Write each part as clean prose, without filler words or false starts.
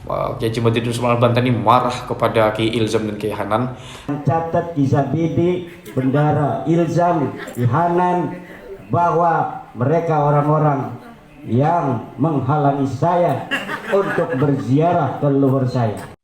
Kiai Haji Matuddin Usman Al-Bantani marah kepada Kiai Ilzam dan Kiai Hanan. Catat di Zabidi, Bendara, Ilzam, Hanan, bahwa mereka orang-orang yang menghalangi saya untuk berziarah ke leluhur saya.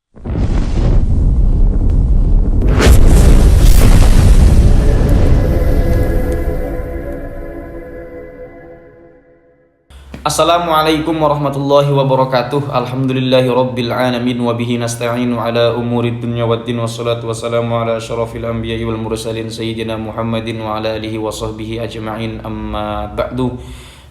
Assalamualaikum warahmatullahi wabarakatuh. Alhamdulillahi rabbil alamin wa bihi nasta'inu ala umuri dunya waddin, wassalatu wassalamu ala asyrafil anbiya'i wal mursalin sayyidina Muhammadin wa ala alihi wa sahbihi ajma'in, amma ba'du.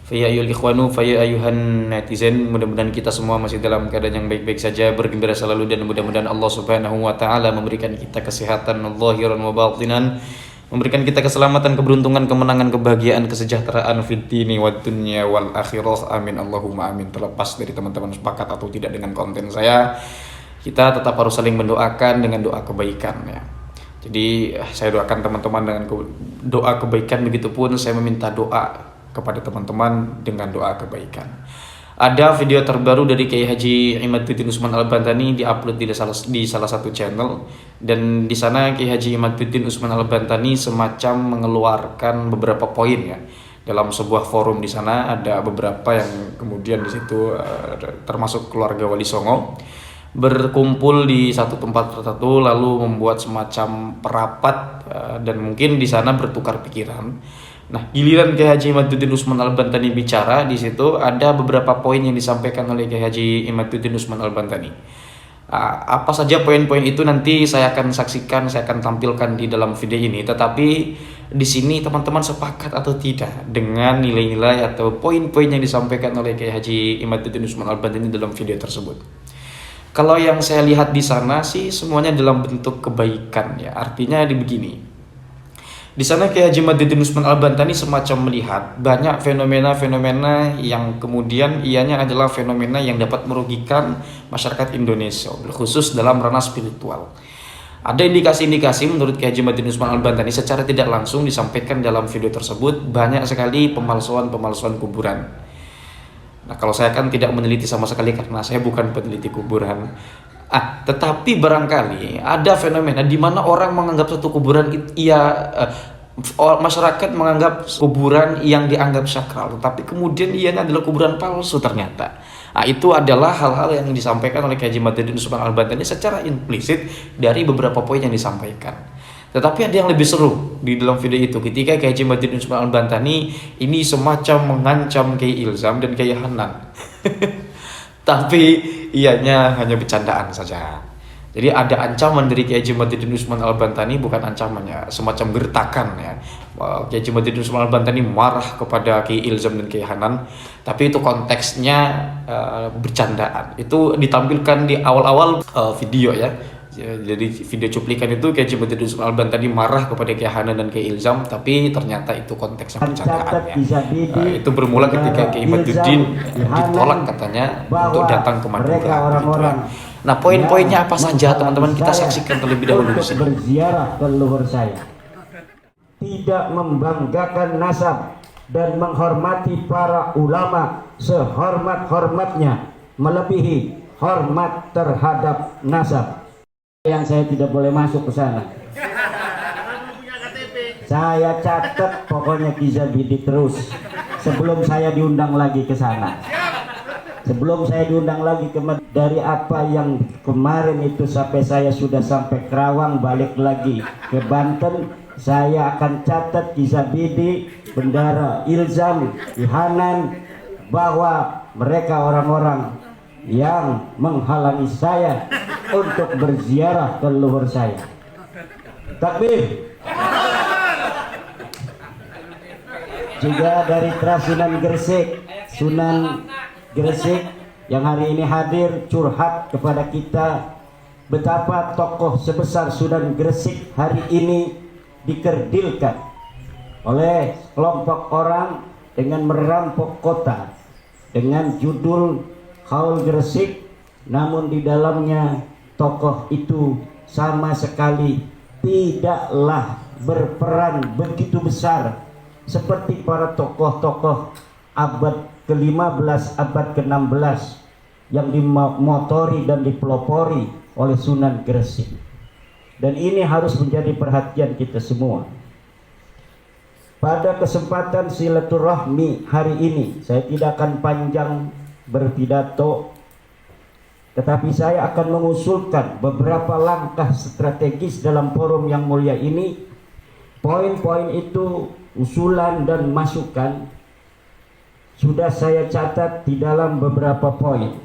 Fa ya ayyuhal ikhwanu, fa ya ayyuhan netizen, mudah-mudahan kita semua masih dalam keadaan yang baik-baik saja, bergembira selalu, dan mudah-mudahan Allah Subhanahu wa taala memberikan kita kesehatan zahiran wa batinan, memberikan kita keselamatan, keberuntungan, kemenangan, kebahagiaan, kesejahteraan fid dini wad dunya wal akhirah. Amin Allahumma amin. Terlepas dari teman-teman sepakat atau tidak dengan konten saya, kita tetap harus saling mendoakan dengan doa kebaikan ya. Jadi saya doakan teman-teman dengan doa kebaikan, begitupun saya meminta doa kepada teman-teman dengan doa kebaikan. Ada video terbaru dari Kiai Haji Matuddin Usman Al-Bantani diupload di salah satu channel, dan di sana Kiai Haji Matuddin Usman Al-Bantani semacam mengeluarkan beberapa poin ya. Dalam sebuah forum di sana ada beberapa yang kemudian di situ termasuk keluarga Wali Songo berkumpul di satu tempat tertentu, lalu membuat semacam perapat dan mungkin di sana bertukar pikiran. Nah, giliran Kiai Haji Matuddin Usman Al-Bantani bicara, di situ ada beberapa poin yang disampaikan oleh Kiai Haji Matuddin Usman Al-Bantani. Apa saja poin-poin itu nanti saya akan saksikan, saya akan tampilkan di dalam video ini. Tetapi di sini teman-teman sepakat atau tidak dengan nilai-nilai atau poin-poin yang disampaikan oleh Kiai Haji Matuddin Usman Al-Bantani dalam video tersebut? Kalau yang saya lihat di sana sih semuanya dalam bentuk kebaikan ya. Artinya begini. Di sana Kiai Haji Matuddin Usman Al-Bantani semacam melihat banyak fenomena-fenomena yang kemudian ianya adalah fenomena yang dapat merugikan masyarakat Indonesia, khusus dalam ranah spiritual. Ada indikasi-indikasi menurut Kiai Haji Matuddin Usman Al-Bantani secara tidak langsung disampaikan dalam video tersebut, banyak sekali pemalsuan kuburan. Nah, kalau saya kan tidak meneliti sama sekali karena saya bukan peneliti kuburan. Tetapi barangkali ada fenomena di mana orang menganggap satu kuburan masyarakat menganggap kuburan yang dianggap sakral, tetapi kemudian ianya adalah kuburan palsu ternyata. Itu adalah hal-hal yang disampaikan oleh Kiai Haji Matuddin Usman Al-Bantani secara implisit dari beberapa poin yang disampaikan. Tetapi ada yang lebih seru di dalam video itu, ketika Kiai Haji Matuddin Usman Al-Bantani ini semacam mengancam Kiai Ilzam dan Kiai Hanan. Tapi ianya hanya bercandaan saja. Jadi ada ancaman dari Kiai Haji Matuddin Usman Al-Bantani, bukan ancamannya, semacam gertakan ya. Kiai Haji Matuddin Usman Al-Bantani marah kepada Kiai Ilzam dan Kiai Hanan, tapi itu konteksnya bercandaan. Itu ditampilkan di awal-awal video ya. Jadi video cuplikan itu Kiai Haji Matuddin Usman Al-Bantani marah kepada Kiai Hanan dan Kiai Ilzam, tapi ternyata itu konteksnya bercandaan ya. Itu bermula ketika Kiai Matuddin ditolak katanya untuk datang ke Madura. Nah, poin-poinnya apa saja teman-teman, kita saksikan terlebih dahulu di sini. Berziarah ke leluhur saya, tidak membanggakan nasab dan menghormati para ulama sehormat-hormatnya, melebihi hormat terhadap nasab. Yang saya tidak boleh masuk ke sana. Saya catat pokoknya Kizabidi terus sebelum saya diundang lagi ke sana. Sebelum saya diundang lagi dari apa yang kemarin itu sampai saya sudah sampai Kerawang, balik lagi ke Banten, saya akan catat Kizabidi, Bendara, Ilzam, Hanan, bahwa mereka orang-orang yang menghalangi saya untuk berziarah ke leluhur saya. Takbir. Juga dari Trasinan Gresik, Sunan Gresik yang hari ini hadir curhat kepada kita betapa tokoh sebesar Sunan Gresik hari ini dikerdilkan oleh kelompok orang dengan merampok kota dengan judul Haul Gresik, namun di dalamnya tokoh itu sama sekali tidaklah berperan begitu besar seperti para tokoh-tokoh abad ke-15, abad ke-16 yang dimotori dan dipelopori oleh Sunan Gresik. Dan ini harus menjadi perhatian kita semua. Pada kesempatan silaturahmi hari ini, saya tidak akan panjang berpidato, tetapi saya akan mengusulkan beberapa langkah strategis dalam forum yang mulia ini. Poin-poin itu, usulan dan masukan, sudah saya catat di dalam beberapa poin.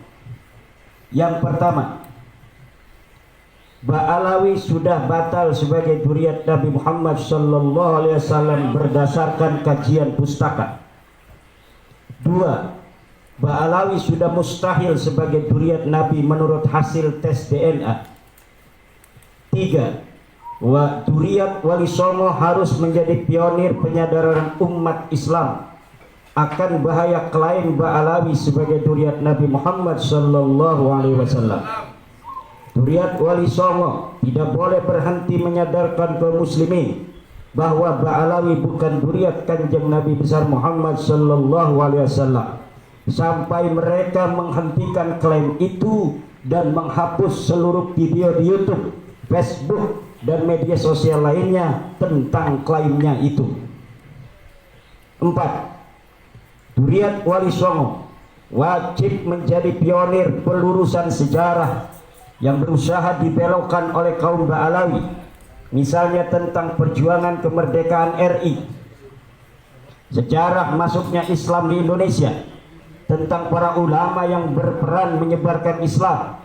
Yang pertama, Ba'alawi sudah batal sebagai dzurriyyat Nabi Muhammad SAW berdasarkan kajian pustaka. 2. Ba'alawi sudah mustahil sebagai dzurriyyat Nabi menurut hasil tes DNA. 3. Dzurriyyat Wali Songo harus menjadi pionir penyadaran umat Islam akan bahaya klaim Ba'alawi sebagai dzurriyyat Nabi Muhammad SAW. Dzurriyyat Wali Songo tidak boleh berhenti menyadarkan kaum muslimin bahwa Ba'alawi bukan dzurriyyat Kanjeng Nabi besar Muhammad SAW sampai mereka menghentikan klaim itu dan menghapus seluruh video di YouTube, Facebook, dan media sosial lainnya tentang klaimnya itu. 4. Dzurriyyat Wali Songo wajib menjadi pionir pelurusan sejarah yang berusaha dibelokkan oleh kaum Ba'alawi, misalnya tentang perjuangan kemerdekaan RI, sejarah masuknya Islam di Indonesia, tentang para ulama yang berperan menyebarkan Islam,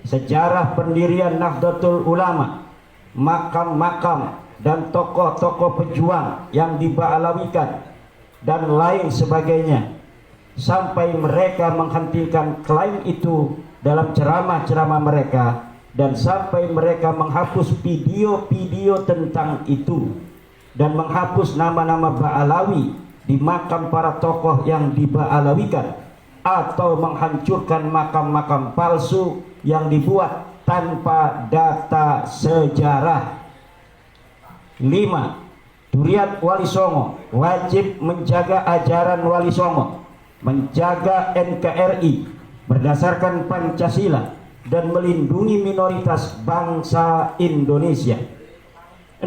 sejarah pendirian Nahdlatul Ulama, makam-makam dan tokoh-tokoh pejuang yang diba'alawikan, dan lain sebagainya, sampai mereka menghentikan klaim itu dalam ceramah-ceramah mereka, dan sampai mereka menghapus video-video tentang itu dan menghapus nama-nama Ba'alawi di makam para tokoh yang diba'alawikan, atau menghancurkan makam-makam palsu yang dibuat tanpa data sejarah. 5. Dzurriyyat Wali Songo wajib menjaga ajaran Wali Songo, menjaga NKRI berdasarkan Pancasila, dan melindungi minoritas bangsa Indonesia. 6.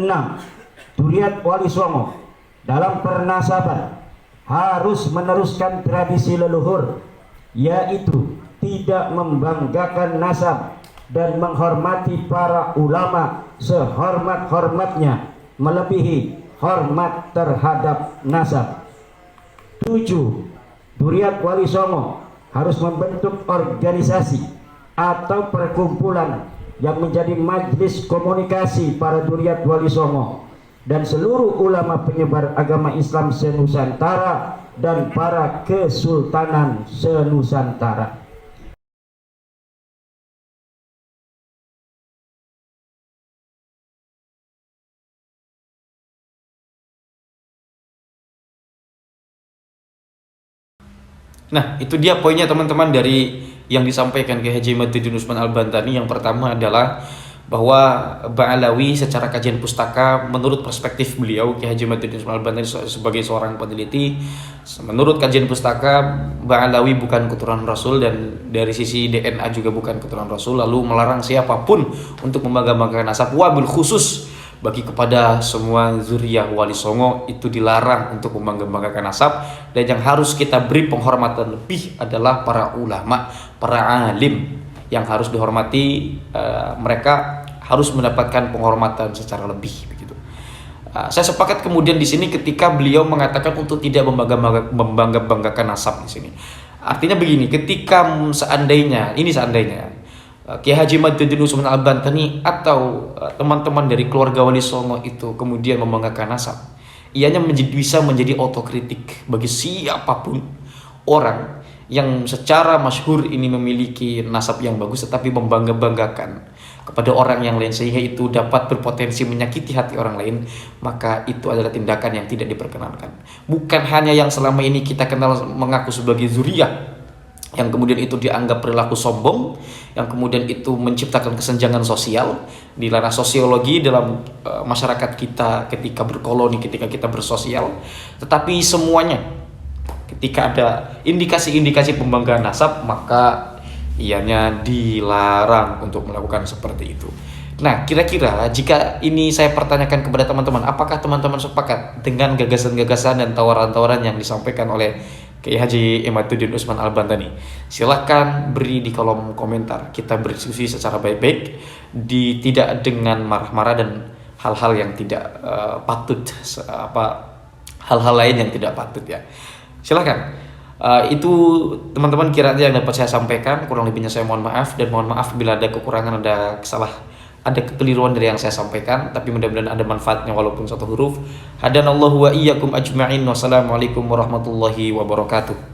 Dzurriyyat Wali Songo dalam pernasaban harus meneruskan tradisi leluhur, yaitu tidak membanggakan nasab dan menghormati para ulama sehormat-hormatnya, melebihi hormat terhadap nasab. 7. Dzurriyyat Wali Songo harus membentuk organisasi atau perkumpulan yang menjadi majelis komunikasi para dzurriyyat Wali Songo dan seluruh ulama penyebar agama Islam senusantara dan para kesultanan senusantara. Nah, itu dia poinnya teman-teman dari yang disampaikan Kiai Haji Imaduddin Usman Al-Bantani. Yang pertama adalah bahwa Ba'alawi secara kajian pustaka, menurut perspektif beliau Kiai Haji Imaduddin Usman Al-Bantani sebagai seorang peneliti, menurut kajian pustaka Ba'alawi bukan keturunan Rasul, dan dari sisi DNA juga bukan keturunan Rasul, lalu melarang siapapun untuk membangga-banggakan nasab, wabil khusus bagi kepada semua dzurriyyah Wali Songo itu dilarang untuk membangga-banggakan nasab, dan yang harus kita beri penghormatan lebih adalah para ulama, para alim yang harus dihormati. Mereka harus mendapatkan penghormatan secara lebih begitu. Saya sepakat kemudian di sini ketika beliau mengatakan untuk tidak membangga-banggakan nasab di sini. Artinya begini, ketika seandainya Kiai Haji Imaduddin Usman Al-Bantani atau teman-teman dari keluarga Wali Songo itu kemudian membanggakan nasab, ianya bisa menjadi otokritik bagi siapapun orang yang secara masyhur ini memiliki nasab yang bagus tetapi membangga-banggakan kepada orang yang lain sehingga itu dapat berpotensi menyakiti hati orang lain, maka itu adalah tindakan yang tidak diperkenankan. Bukan hanya yang selama ini kita kenal mengaku sebagai dzurriyyah yang kemudian itu dianggap perilaku sombong, yang kemudian itu menciptakan kesenjangan sosial di ranah sosiologi dalam masyarakat kita ketika berkoloni, ketika kita bersosial. Tetapi semuanya ketika ada indikasi-indikasi pembanggaan nasab, maka ianya dilarang untuk melakukan seperti itu. Nah, kira-kira jika ini saya pertanyakan kepada teman-teman, apakah teman-teman sepakat dengan gagasan-gagasan dan tawaran-tawaran yang disampaikan oleh Kiai Haji Imaduddin Usman Al-Bantani? Silahkan beri di kolom komentar. Kita berdiskusi secara baik-baik, tidak dengan marah-marah dan hal-hal yang tidak patut, hal-hal lain yang tidak patut ya. Silahkan. Itu teman-teman kiranya yang dapat saya sampaikan. Kurang lebihnya saya mohon maaf, dan mohon maaf bila ada kekurangan, ada kekeliruan dari yang saya sampaikan, tapi mudah-mudahan ada manfaatnya walaupun satu huruf. Hadanallahu wa iyyakum ajma'in. Wassalamualaikum warahmatullahi wabarakatuh.